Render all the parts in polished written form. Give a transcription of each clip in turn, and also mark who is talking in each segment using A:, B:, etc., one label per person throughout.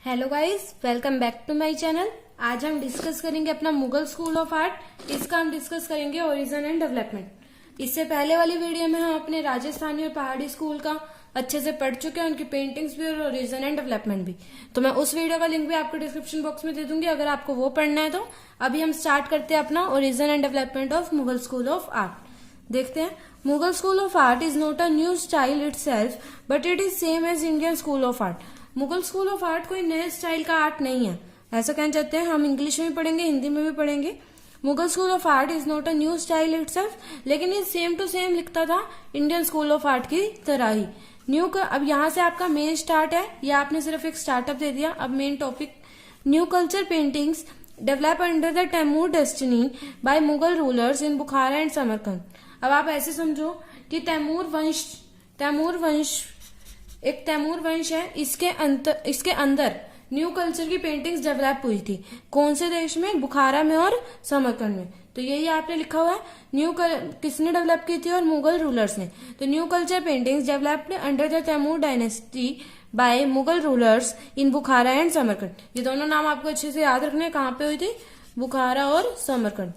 A: Hello guys, welcome back to my channel. आज हम discuss करेंगे अपना मुगल स्कूल ऑफ आर्ट। इसका हम डिस्कस करेंगे ओरिजिन एंड डेवलपमेंट। इससे पहले वाली वीडियो में हम अपने राजस्थानी और पहाड़ी स्कूल का अच्छे से पढ़ चुके हैं, उनकी पेंटिंग्स भी और ओरिजिन एंड डेवलपमेंट भी। तो मैं उस वीडियो का लिंक भी आपको डिस्क्रिप्शन बॉक्स में दे दूंगी अगर आपको वो पढ़ना है तो। अभी हम स्टार्ट करते हैं अपना origin and development of Mughal school of art. देखते हैं। Mughal school of art is not a new style itself, but it is same as Indian school of art. Mughal school of art कोई नए स्टाइल का आर्ट नहीं है, ऐसा कहना चाहते हैं। हम इंग्लिश में भी पढ़ेंगे, हिंदी में भी पढ़ेंगे। Mughal school of art is not a new style itself, लेकिन ये सेम टू सेम लिखता था इंडियन स्कूल ऑफ आर्ट की तरह ही। न्यू का अब यहाँ से आपका मेन स्टार्ट है, या आपने सिर्फ एक स्टार्टअप दे दिया। अब main topic, new culture paintings develop under the Timur destiny by Mughal rulers in Bukhara and Samarkand. अब आप ऐसे समझो कि तैमूर वंश एक तैमूर वंश है, इसके अंदर न्यू कल्चर की पेंटिंग्स डेवलप हुई थी। कौन से देश में? बुखारा में और समरकंद में। तो यही आपने लिखा हुआ है। किसने डेवलप की थी? और मुगल रूलर्स ने। तो new culture paintings developed under the Timur dynasty by Mughal rulers in Bukhara and Samarkand. ये दोनों नाम आपको अच्छे से याद रखने। कहाँ पे हुई थी? बुखारा और Samarkand.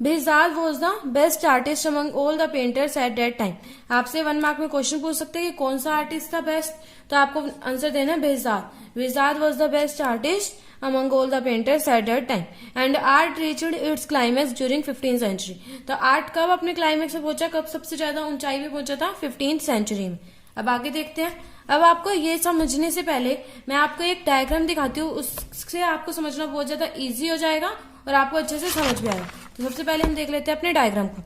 A: Behzad was the best artist among all the painters at that time. आपसे 1 मार्क में क्वेश्चन पूछ सकते हैं कि कौन सा आर्टिस्ट था बेस्ट, तो आपको आंसर देना है Behzad. Behzad was the best artist among all the painters at that time and art reached its climax during 15th century. तो आर्ट कब अपने क्लाइमैक्स में पहुंचा, कब सबसे ज्यादा ऊंचाई पे पहुंचा था? 15th सेंचुरी में। अब आगे देखते हैं। अब आपको ये समझने से पहले मैं आपको एक डायग्राम दिखाती हूँ, उससे आपको समझना बहुत ज्यादा इजी हो जाएगा और आपको अच्छे से समझ भी आएगा। तो सबसे पहले हम देख लेते हैं अपने डायग्राम को।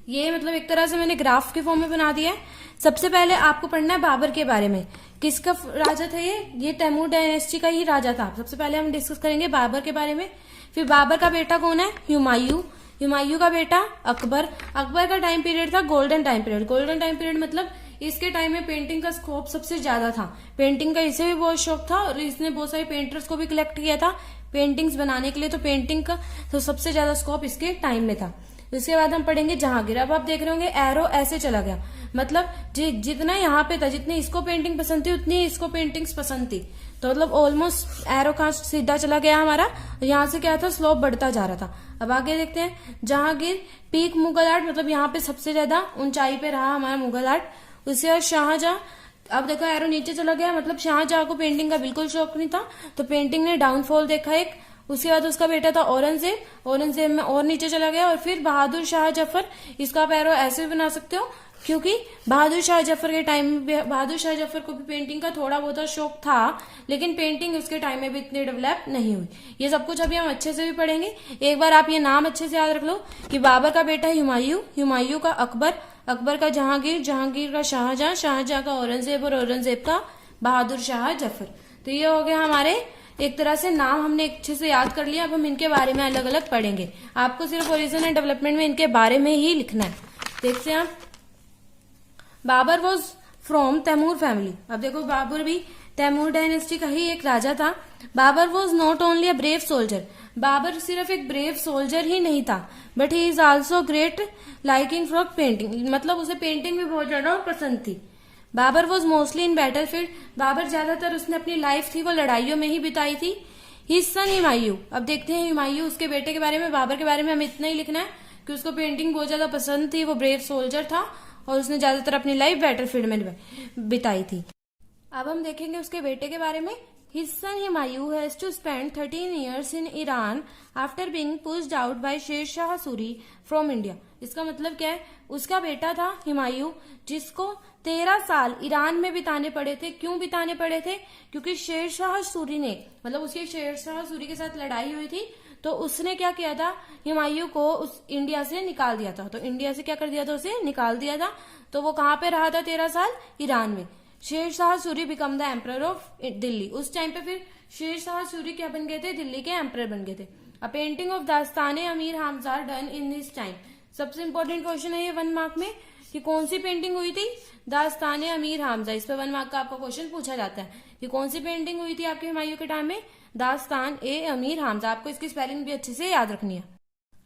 A: ये मतलब एक तरह से मैंने ग्राफ के फॉर्म में बना दिया है। सबसे पहले आपको पढ़ना है बाबर के बारे में। किसका राजा था ये तैमूर डायनेस्टी का ही राजा था। सबसे पहले हम डिस्कस करेंगे बाबर के बारे में। फिर बाबर का बेटा कौन है? हुमायूं। हुमायूं का बेटा अकबर। अकबर का टाइम पीरियड था golden time period. Golden time period मतलब इसके टाइम में पेंटिंग का स्कोप सबसे ज्यादा था। पेंटिंग का इसे भी बहुत शौक था और इसने बहुत सारे पेंटर्स को भी कलेक्ट किया था पेंटिंग्स बनाने के लिए। तो पेंटिंग का तो सबसे ज्यादा स्कोप इसके टाइम में था। इसके बाद हम पढ़ेंगे जहांगीर। अब आप देख रहे होंगे एरो ऐसे चला गया, मतलब जितना यहाँ पे था, जितनी इसको पेंटिंग पसंद थी उतनी इसको पेंटिंग्स पसंद थी। तो मतलब ऑलमोस्ट एरो का सीधा चला गया हमारा। यहाँ से क्या था? स्लोप बढ़ता जा रहा था। अब आगे देखते हैं। जहांगीर पीक मुगल आर्ट, मतलब यहाँ पे सबसे ज्यादा ऊंचाई पे रहा हमारा मुगल आर्ट। उसके बाद शाहजहां। अब देखो एरो नीचे चला गया, मतलब शाहजहां को पेंटिंग का बिल्कुल शौक नहीं था, तो पेंटिंग ने डाउनफॉल देखा एक। उसके बाद उसका बेटा था औरंगजेब। औरंगजेब में और नीचे चला गया। और फिर बहादुर शाह जफर। इसका आप एरो ऐसे भी बना सकते हो, क्योंकि बहादुर शाह जफर के टाइम में बहादुर शाह जफर को भी पेंटिंग का थोड़ा बहुत शौक था, लेकिन पेंटिंग उसके टाइम में भी इतनी डेवलप नहीं हुई। ये सब कुछ अभी हम अच्छे से भी पढ़ेंगे। एक बार आप ये नाम अच्छे से याद रख लो कि बाबर का बेटा हुमायूं, हुमायूं का अकबर, अकबर का जहांगीर, जहांगीर का शाहजहां, शाहजहां का औरंगजेब और औरंगजेब का बहादुर शाह जफर। तो ये हो गया हमारे एक तरह से नाम हमने अच्छे से याद कर लिया। अब हम इनके बारे में अलग अलग पढ़ेंगे। आपको सिर्फ ओरिजिन एंड डेवलपमेंट में इनके बारे में ही लिखना है। देखते हैं आप। Babur was from Timur family. अब देखो बाबर भी तैमूर डायनेस्टी का ही एक राजा था। Babur was not only a brave soldier. Babur सिर्फ एक ब्रेव सोल्जर ही नहीं था, but he is also great liking for painting, मतलब उसे पेंटिंग भी बहुत ज्यादा पसंद थी। Babur was mostly in battle field. Babur ज्यादातर उसने अपनी लाइफ थी वो लड़ाइयों में ही बिताई थी। His son Humayun. अब देखते हैं हुमायूं, उसके बेटे के बारे में। बाबर के बारे में हमें इतना ही लिखना है कि उसको पेंटिंग बहुत ज्यादा पसंद थी, वो ब्रेव सोल्जर था और उसने ज्यादातर अपनी लाइफ बैटलफील्ड में बिताई थी। अब हम देखेंगे उसके बेटे के बारे में। His son Humayun has to spend 13 years in Iran after being pushed out by Sher Shah Suri from India। इसका मतलब क्या है? उसका बेटा था हुमायूं, जिसको 13 साल ईरान में बिताने पड़े थे। क्यों बिताने पड़े थे? क्योंकि शेर शाह सूरी ने, मतलब उसकी शेर शाह सूरी के साथ लड़ाई हुई थी, तो उसने क्या किया था? हुमायूं को उस इंडिया से निकाल दिया था। तो इंडिया से क्या कर दिया था? उसे निकाल दिया था। तो वो कहाँ पे रहा था 13 साल? ईरान में। Sher Shah Suri become the emperor of Delhi. उस टाइम पे फिर शेर शाह सूरी क्या बन गए थे? दिल्ली के एम्परर बन गए थे। अ painting of Dastane Amir Hamza done in this time. सबसे इंपॉर्टेंट क्वेश्चन है ये 1 मार्क में कि कौन सी पेंटिंग हुई थी? दास्ताने अमीर हमजा। इस पे 1 मार्क का आपका क्वेश्चन पूछा जाता है कि कौन सी पेंटिंग हुई थी आपके हुमायूं के टाइम में? दास्तान ए अमीर हमजा। आपको इसकी स्पेलिंग भी अच्छे से याद रखनी है।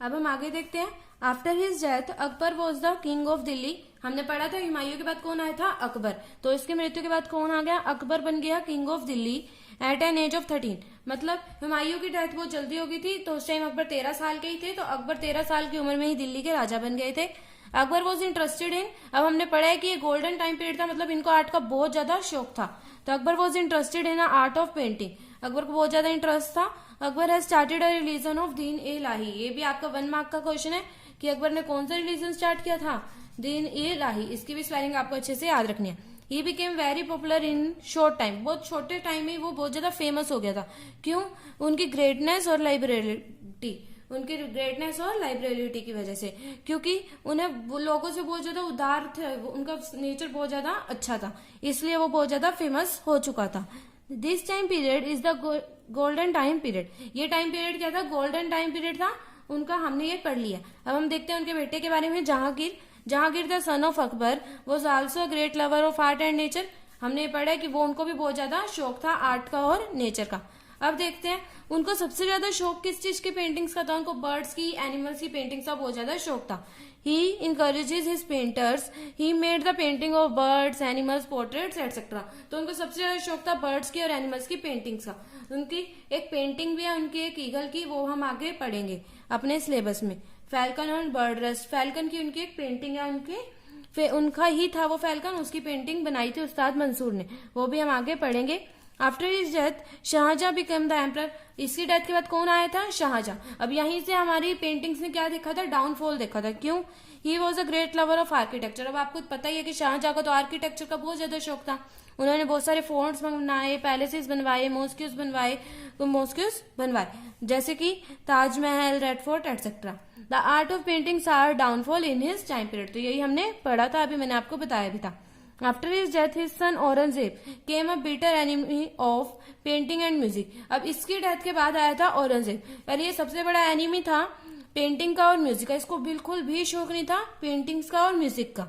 A: अब हम आगे देखते हैं। After his death Akbar was the king of Delhi. हमने पढ़ा था हुमायूं के बाद कौन आया था, अकबर। तो इसकी मृत्यु के बाद कौन आ गया, अकबर बन गया king of Delhi at an age of 13। मतलब हुमायूं की डेथ बहुत जल्दी हो गई थी, तो उस टाइम अकबर 13 साल के ही थे, तो अकबर 13 साल की उम्र में ही दिल्ली के राजा बन गए थे। अकबर वॉज इंटरेस्टेड इन, अब हमने पढ़ा है कि ये गोल्डन टाइम पीरियड था, मतलब इनको आर्ट का बहुत ज्यादा शौक था। तो Akbar was interested in art of painting, Akbar को बहुत ज्यादा इंटरेस्ट था। Akbar has started a religion of दीन ए इलाही। ये भी आपका 1 मार्क का क्वेश्चन है कि अकबर ने कौन सा रिलीजन स्टार्ट किया था, दीन ए इलाही। इसकी भी स्पेलिंग आपको अच्छे से याद रखनी है। He became very popular in short time, बहुत छोटे टाइम में वो बहुत ज्यादा फेमस हो गया था। क्यों, उनकी ग्रेटनेस और लाइब्रेरिटी, उनकी ग्रेटनेस और लाइब्रेरिटी की वजह से, क्योंकि उन्हें लोगों से बहुत ज्यादा उदार थे, उनका नेचर बहुत ज्यादा अच्छा था, इसलिए वो बहुत ज्यादा फेमस हो चुका था। This time period is the golden time period. ये टाइम पीरियड क्या था, गोल्डन टाइम पीरियड था उनका, हमने ये पढ़ लिया। अब हम देखते हैं उनके बेटे के बारे में, Jahangir. Jahangir the son of Akbar was also a great lover of art and nature. हमने ये पढ़ा है कि वो उनको भी बहुत ज्यादा शौक था आर्ट का और नेचर का। अब देखते हैं उनको सबसे ज्यादा शौक किस चीज की पेंटिंग्स का था, उनको बर्ड्स की, एनिमल्स की पेंटिंग्स का बहुत ज्यादा शौक था। ही encourages his painters, he made the painting of birds, animals, portraits, etc. तो उनको सबसे ज्यादा शौक था बर्ड्स की और एनिमल्स की पेंटिंग्स का। उनकी एक पेंटिंग भी है, उनकी एक ईगल की, वो हम आगे पढ़ेंगे अपने सिलेबस में। फैल्कन और बर्ड रेस्ट, फैल्कन की उनकी एक पेंटिंग है, उनका ही था वो फैल्कन, उसकी पेंटिंग बनाई थी उस्ताद मंसूर ने, वो भी हम आगे पढ़ेंगे। After his death Shahjahan become the emperor. इसकी डेथ के बाद कौन आया था, शाहजहां। अब यहीं से हमारी पेंटिंग्स ने क्या देखा था, डाउनफॉल देखा था। क्यों, he was a great lover of architecture. अब आपको पता ही है कि शाहजहां को तो आर्किटेक्चर का बहुत ज्यादा शौक था। उन्होंने बहुत सारे फोर्ट्स बनाए, पैलेसेस बनवाए, मॉस्क्यूज बनवाए, जैसे कि Taj Mahal, red fort etcetera. The art of paintings are downfall in his time period. तो यही हमने पढ़ा था, अभी मैंने आपको बताया भी था। After his death, his son Aurangzeb came a bitter enemy of painting and music. अब इसकी डेथ के बाद आया था औरंगजेब, और ये सबसे बड़ा एनिमी था पेंटिंग का और म्यूजिक का। इसको बिल्कुल भी शौक नहीं था पेंटिंग्स का और म्यूजिक का।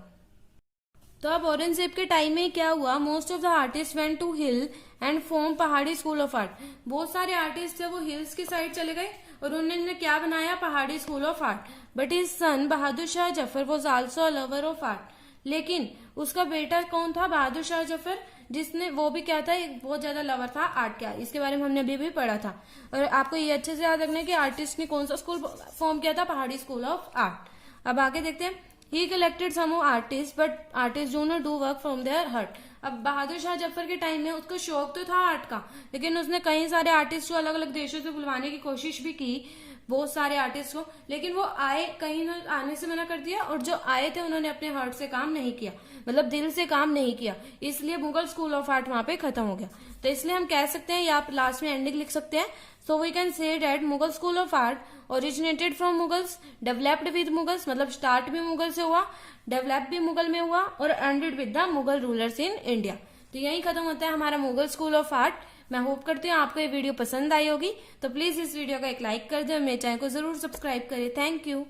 A: तो अब औरंगजेब के टाइम में क्या हुआ, most of the artist went to hill and form Pahari school of art. बहुत सारे आर्टिस्ट थे वो हिल्स की साइड चले गए और उन्होंने क्या बनाया, पहाड़ी school of art. But his son Bahadur Shah Zafar was also a lover of art. लेकिन उसका बेटा कौन था, बहादुर शाह जफर, जिसने, वो भी क्या था, एक बहुत ज्यादा लवर था आर्ट का। इसके बारे में हमने अभी भी पढ़ा था। और आपको ये अच्छे से याद रखना है कि आर्टिस्ट ने कौन सा स्कूल फॉर्म किया था, पहाड़ी स्कूल ऑफ आर्ट। अब आगे देखते हैं। He collected some artist but artist do not do work from their heart. अब बहादुर शाह जफर के टाइम में उसको शौक तो था आर्ट का, लेकिन उसने कई सारे आर्टिस्ट को अलग अलग देशों से बुलवाने की कोशिश भी की, बहुत सारे आर्टिस्ट को, लेकिन वो आए, कहीं ने आने से मना कर दिया, और जो आए थे उन्होंने अपने हार्ट से काम नहीं किया, मतलब दिल से काम नहीं किया, इसलिए मुगल स्कूल ऑफ आर्ट वहां पे खत्म हो गया। तो इसलिए हम कह सकते हैं, या आप लास्ट में एंडिंग लिख सकते हैं, so we can say that Mughal school of art originated from Mughals, developed with Mughals, मतलब स्टार्ट भी मुगल से हुआ, डेवलप भी मुगल में हुआ, और ended with the Mughal rulers in India. तो यही खत्म होता है हमारा मुगल स्कूल ऑफ आर्ट। मैं होप करती हूँ आपको ये वीडियो पसंद आई होगी, तो प्लीज इस वीडियो का एक लाइक कर दे और मेरे चैनल को जरूर सब्सक्राइब करें। Thank you.